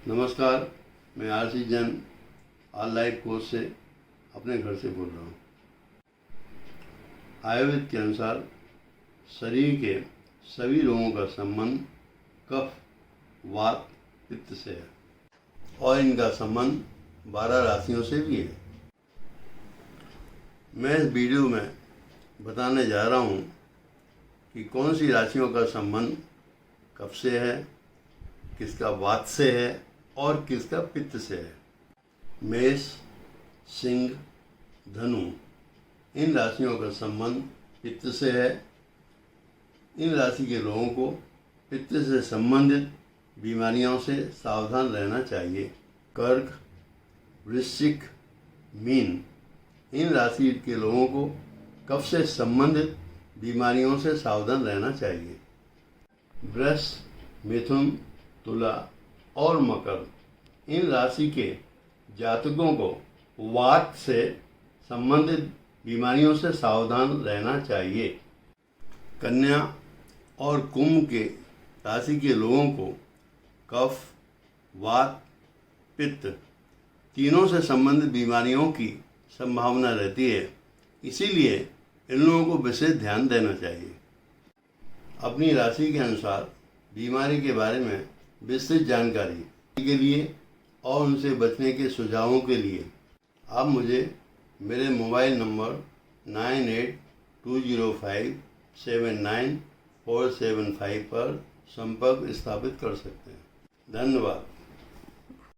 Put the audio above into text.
नमस्कार, मैं RC Jain online course से अपने घर से बोल रहा हूँ। आयुर्वेद के अनुसार शरीर के सभी रोगों का संबंध कफ, वात, पित्त से है और इनका संबंध 12 राशियों से भी है। मैं इस वीडियो में बताने जा रहा हूँ कि कौन सी राशियों का संबंध कफ से है, किसका वात से है और किसका पित्त से है। मेष, सिंह, धनु इन राशियों का संबंध पित्त से है। इन राशि के लोगों को पित्त से संबंधित बीमारियों से सावधान रहना चाहिए। कर्क, वृश्चिक, मीन इन राशि के लोगों को कफ से संबंधित बीमारियों से सावधान रहना चाहिए। वृष, मिथुन, तुला और मकर इन राशि के जातकों को वात से संबंधित बीमारियों से सावधान रहना चाहिए। कन्या और कुंभ के राशि के लोगों को कफ, वात, पित्त तीनों से संबंधित बीमारियों की संभावना रहती है, इसीलिए इन लोगों को विशेष ध्यान देना चाहिए। अपनी राशि के अनुसार बीमारी के बारे में विस्तृत जानकारी के लिए और उनसे बचने के सुझावों के लिए आप मुझे मेरे मोबाइल नंबर 9820579475 पर संपर्क स्थापित कर सकते हैं। धन्यवाद।